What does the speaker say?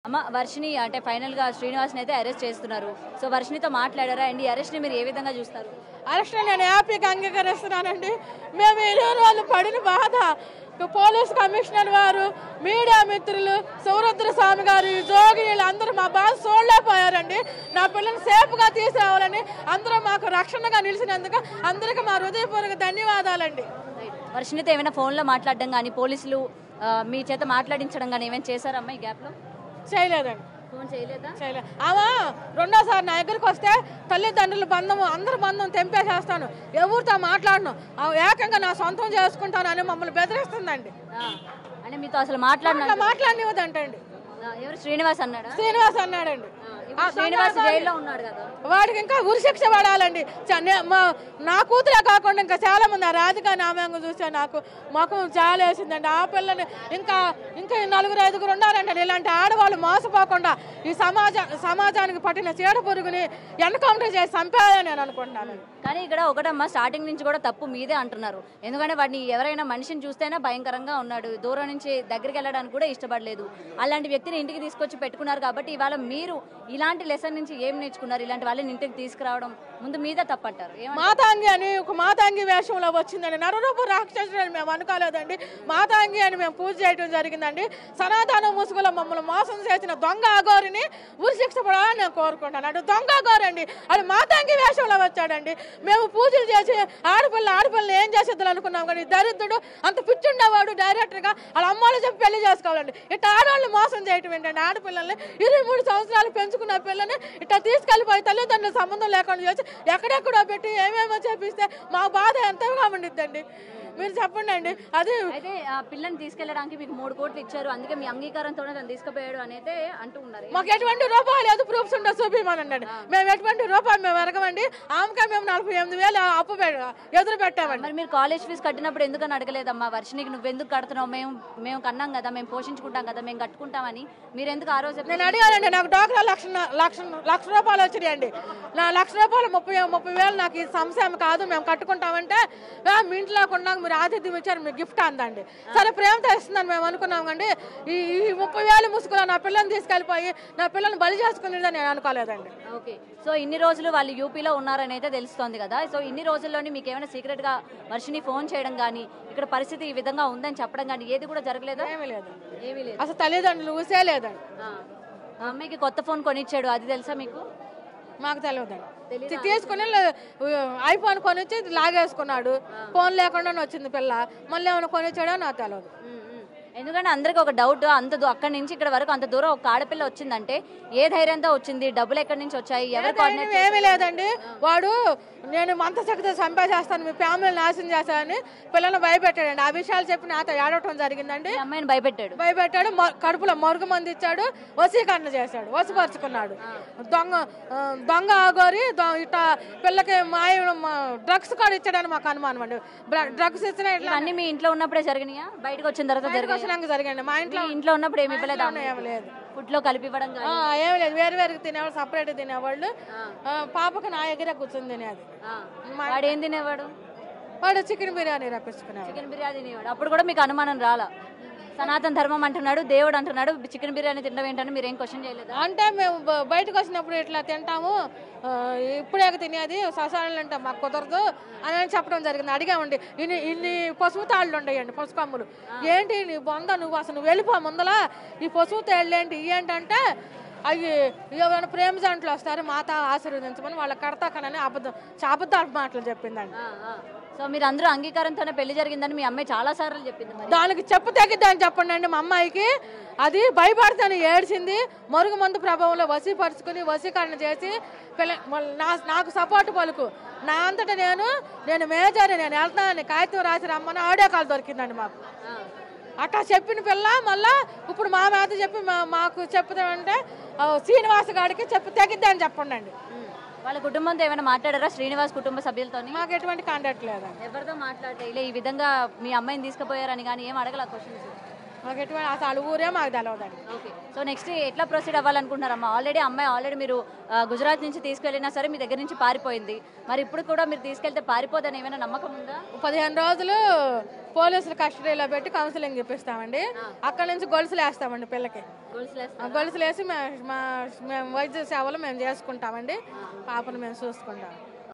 అమ్మ వర్షిని అంటే ఫైనల్ గా శ్రీనివాస్ని అయితే అరెస్ట్ చేస్తున్నారు. సో వర్షినితో మాట్లాడారా అండ్ ఈ అరెస్ట్ ని మీరు ఏ విధంగా చూస్తారు? అరెస్ట్ నేను హ్యాపీగా అంగీకరిస్తున్నానండి. మేము ఈ రోజు పడిన బాధ పోలీస్ కమిషనర్ వారు, మీడియా మిత్రులు, సౌరుద్ర స్వామి గారు, జోగి అందరూ మా బాధ చూడలేకపోయారండి. నా పిల్లల్ని సేఫ్గా తీసుకురావాలని అందరూ మాకు రక్షణగా నిలిచినందుకు అందరికీ మా హృదయపూర్వక ధన్యవాదాలండి. వర్షినితో ఏమైనా ఫోన్లో మాట్లాడడం కానీ పోలీసులు మీ చేత మాట్లాడించడం కానీ ఏమైనా చేశారమ్మా ఈ గ్యాప్లో? చేయలేదండి. ఫోన్ చేయలేదా? చేయలేదు. ఆమె రెండోసారి నా దగ్గరికి వస్తే తల్లిదండ్రుల బంధము అందరి బంధం తెంపేసేస్తాను, ఎవరితో మాట్లాడను, ఏకంగా నా సొంతం చేసుకుంటాను అని మమ్మల్ని బెదిరిస్తుందండి. అంటే మీతో అసలు మాట్లాడనివ్వదంటండి. ఎవరు? శ్రీనివాస్ అన్నాడా? శ్రీనివాస్ అన్నాడండి. శ్రీనివాస్ జైల్లో ఉన్నాడు కదా, వాడికి ఇంకా ఉరిశిక్ష పడాలండి. నా కూతురే కాకుండా ఇంకా చాలా మంది ఆ రాధిక నామంగా చూస్తే నాకు ముఖం చాలా వేసిందండి. ఆ పిల్లని ఇంకా ఇంకా 4-5 ఉన్నారండి. ఇలాంటి ఆడవాళ్ళు మోసపోకుండా ఈ సమాజానికి పట్టిన చీడ పురుగుని ఎన్కౌంటర్ చేసి చంపాలని నేను అనుకుంటున్నాను. కానీ ఇక్కడ ఒకటమ్మా, స్టార్టింగ్ నుంచి కూడా తప్పు మీదే అంటున్నారు. ఎందుకంటే వాడిని ఎవరైనా మనిషిని చూస్తేనే భయంకరంగా ఉన్నాడు, దూరం నుంచి దగ్గరికి వెళ్ళడానికి కూడా ఇష్టపడలేదు. అలాంటి వ్యక్తిని ఇంటికి తీసుకొచ్చి పెట్టుకున్నారు కాబట్టి ఇవాళ మీరు ఇలాంటి లెసన్ నుంచి ఏం నేర్చుకున్నారు? ఇలాంటి వాళ్ళని ఇంటికి తీసుకురావడం ముందు మీదే తప్పంటారు. మాతాంగి అని ఒక మాతాంగి వేషంలో వచ్చిందండి. నరరూప రాక్షసుడు అని మేము అనుకోలేదండి. మాతాంగి అని మేము పూజ చేయడం జరిగిందండి. సనాతన ముసుగులో మమ్మల్ని మోసం చేసిన దొంగ అఘోరిని ఉరిశిక్ష పడాలని నేను కోరుకుంటాను. అంటే దొంగ అఘోరి అండి, అది మాతాంగి వేషంలో వచ్చాడండి. మేము పూజలు చేసి ఆడపిల్లని ఏం చేసేద్దాం అనుకున్నాం, కానీ దరిద్రుడు అంత పిచ్చుండేవాడు డైరెక్టర్గా వాళ్ళ అమ్మాయిలు చెప్పి పెళ్లి చేసుకోవాలండి. ఇట్లా ఆడవాళ్ళని మోసం చేయటం ఏంటండి? ఆడపిల్లల్ని 23 సంవత్సరాలు పెంచుకున్న పిల్లని ఇట్లా తీసుకెళ్లిపోయి తల్లిదండ్రుల సంబంధం లేకుండా చేసి ఎక్కడెక్కడో పెట్టి ఏమేమో చేపిస్తే మా బాధ ఎంతగా ఉండిద్దండి. మీరు చెప్పండి అండి. అది అయితే ఆ పిల్లని తీసుకెళ్ళడానికి మీకు 3 కోట్లు ఇచ్చారు, అందుకే మీ అంగీకారంతోనే తను తీసుకుపోయాడు అనేది అంటూ ఉన్నారు. మాకు ఎటువంటి రూపాయలు లేదు, ప్రూఫ్స్ ఉండవు, చూపిమనండి. మేము ఎటువంటి రూపాయలు మేము ఎరగమండి. ఆమెకే మేము 48,000 అప్పు ఎదురు పెట్టామండి. మరి మీరు కాలేజ్ ఫీజు కట్టినప్పుడు ఎందుకని అడగలేదమ్మా? వర్షినికి నువ్వు ఎందుకు కడుతున్నావు, మేము కన్నాం కదా, మేము పోషించుకుంటాం కదా, మేము కట్టుకుంటామని మీరు ఎందుకు ఆ రోజు? నేను అడిగానండి. నాకు డాక్టర్ లక్ష రూపాయలు వచ్చినాయండి. నా ₹1,30,000 నాకు ఈ సంశయం కాదు, మేము కట్టుకుంటామంటే మీ ఇంట్లో కొన్నాక మీరు ఆతిథ్యం ఇచ్చారు, మీకు గిఫ్ట్ అందండి. సరే ప్రేమతో ఇస్తుందని మేము అనుకున్నాం కండి. ఈ 30,000 ముసుగులో నా పిల్లల్ని తీసుకెళ్ళిపోయి నా పిల్లల్ని బలి చేసుకునేదని నేను అనుకోలేదండి. ఓకే, సో ఇన్ని రోజులు వాళ్ళు యూపీలో ఉన్నారని అయితే తెలుస్తోంది కదా. సో ఇన్ని రోజుల్లోని మీకు ఏమైనా సీక్రెట్ గా వర్షిని ఫోన్ చేయడం కానీ, ఇక్కడ పరిస్థితి ఈ విధంగా ఉందని చెప్పడం కానీ ఏది కూడా జరగలేదా? ఏమీ లేదు, ఏమీ లేదు. అసలు తల్లిదండ్రులు ఊసే లేదండి. అమ్మాయికి కొత్త ఫోన్ కొనిచ్చాడు, అది తెలుసా మీకు? మాకు తెలియదండి. తీసుకుని ఐఫోన్ కొనిచ్చి లాగేసుకున్నాడు. ఫోన్ లేకుండానే వచ్చింది పిల్ల. మళ్ళీ ఏమైనా కొనిచ్చాడో నాకు తెలియదు. ఎందుకంటే అందరికి ఒక డౌట్, అక్కడి నుంచి ఇక్కడ వరకు అంత దూరం ఒక ఆడపిల్ల వచ్చిందంటే ఏ ధైర్యంతో వచ్చింది, డబ్బులు ఎక్కడి నుంచి వచ్చాయి, ఎవరు? ఏమీ లేదండి. వాడు నేను మంత్రశక్తితో చంపేసేస్తాను, మీ ఫ్యామిలీ నాశనం చేస్తానని పిల్లల్ని భయపెట్టాడండి. ఆ విషయాలు చెప్పి నాతో ఏడవటం జరిగిందండి. అమ్మాయిని భయపెట్టాడు, కడుపులో మరుగు మంది ఇచ్చాడు, వశీకరణ చేశాడు, వశపరుచుకున్నాడు. దొంగ ఆగోరి ఇట్లా పిల్లకి డ్రగ్స్ కూడా ఇచ్చాడని మాకు అనుమానం అండి. డ్రగ్స్ ఇచ్చిన అన్ని మీ ఇంట్లో ఉన్నప్పుడే జరిగినాయా? బయటకు వచ్చిన తర్వాత జరిగండి. మా ఇంట్లో ఉన్నప్పుడు ఏమి ఇవ్వలేదు? లేదు. ఫుడ్ లో కలిపి ఇవ్వడం ఏమి లేదు. వేరు తినేవాళ్ళు, సపరేట్ తినేవాళ్ళు. పాపకు నా ఎగిరే కూర్చొని తినేది. వాడు ఏం తినేవాడు? వాడు చికెన్ బిర్యానీ రప్పించుకునేవాడు. చికెన్ బిర్యానీ తినేవాడు. అప్పుడు కూడా మీకు అనుమానం రాలా? సనాతన ధర్మం అంటున్నాడు, దేవుడు అంటున్నాడు, చికెన్ బిర్యానీ తినడం ఏంటని మీరు ఏం క్వశ్చన్ చేయలేదు? అంటే మేము బయటకు వచ్చినప్పుడు ఇట్లా తింటాము, ఇప్పుడే తినేది, శ్మశానాలు అంటే మాకు కుదరదు అని చెప్పడం జరిగింది. అడిగామండి. ఇన్ని పసుపు తాళ్ళు ఉండేయండి, పసుపు కమ్ములు. ఏంటి నీ బొంద, నువ్వు అసలు నువ్వు వెళ్ళిపో ముందల, ఈ పసుపు తాళ్ళు ఏంటి ఏంటంటే అవి ఎవరైనా ప్రేమ జంటలు వస్తారు, మాత ఆశీర్వదించమని వాళ్ళ కడతాకనని అబద్ధాలు మాటలు చెప్పిందండి. సో మీరు అందరూ అంగీకారంతోనే పెళ్లి జరిగిందని మీ అమ్మాయి చాలా సార్లు చెప్పింది. దానికి చెప్పు తగ్గిద్దని చెప్పండి అండి. మా అమ్మాయికి అది భయపడుతుంది, ఏడ్చింది. మరుగు మందు ప్రభావంలో వశీపరుచుకుని వశీకరణ చేసి నాకు సపోర్ట్ పలుకు, నా అంతటా నేను మేజర్, నేను వెళ్తానని కాగితం రాసి రమ్మని ఆడియో కాల్ దొరికిందండి మాకు. అట్లా చెప్పిన పిల్ల మళ్ళా ఇప్పుడు మా మీద చెప్పి మాకు చెప్తామంటే శ్రీనివాస్ గారికి చెప్పు తగ్గిద్ది అని చెప్పండి అండి. వాళ్ళ కుటుంబంతో ఏమైనా మాట్లాడారా? శ్రీనివాస్ కుటుంబ సభ్యులతో? మాకు ఎటువంటి కాంటాక్ట్ లేదండి. ఎవరితో మాట్లాడితే ఇలా ఈ విధంగా మీ అమ్మాయిని తీసుకుపోయారని కానీ ఏం అడగల క్వశ్చన్స్? మాకు ఎటువంటి అసలు ఊరే మాకు తెలవదండి. ఓకే, సో నెక్స్ట్ ఎట్లా ప్రొసీడ్ అవ్వాలనుకుంటున్నారమ్మా? అమ్మాయి మీరు గుజరాత్ నుంచి తీసుకెళ్ళినా సరే మీ దగ్గర నుంచి పారిపోయింది, మరి ఇప్పుడు కూడా మీరు తీసుకెళ్తే పారిపోదని ఏమైనా నమ్మకం ఉందా? 15 రోజులు పోలీసులు కస్టడీలో పెట్టి కౌన్సిలింగ్ ఇప్పిస్తామండి. అక్కడ నుంచి గొలుసులు వేస్తామండి పిల్లకి. గొలుసులు వేసి మేము వైద్య సేవలు మేము చేసుకుంటామండి. పాపను మేము చూసుకుంటాం.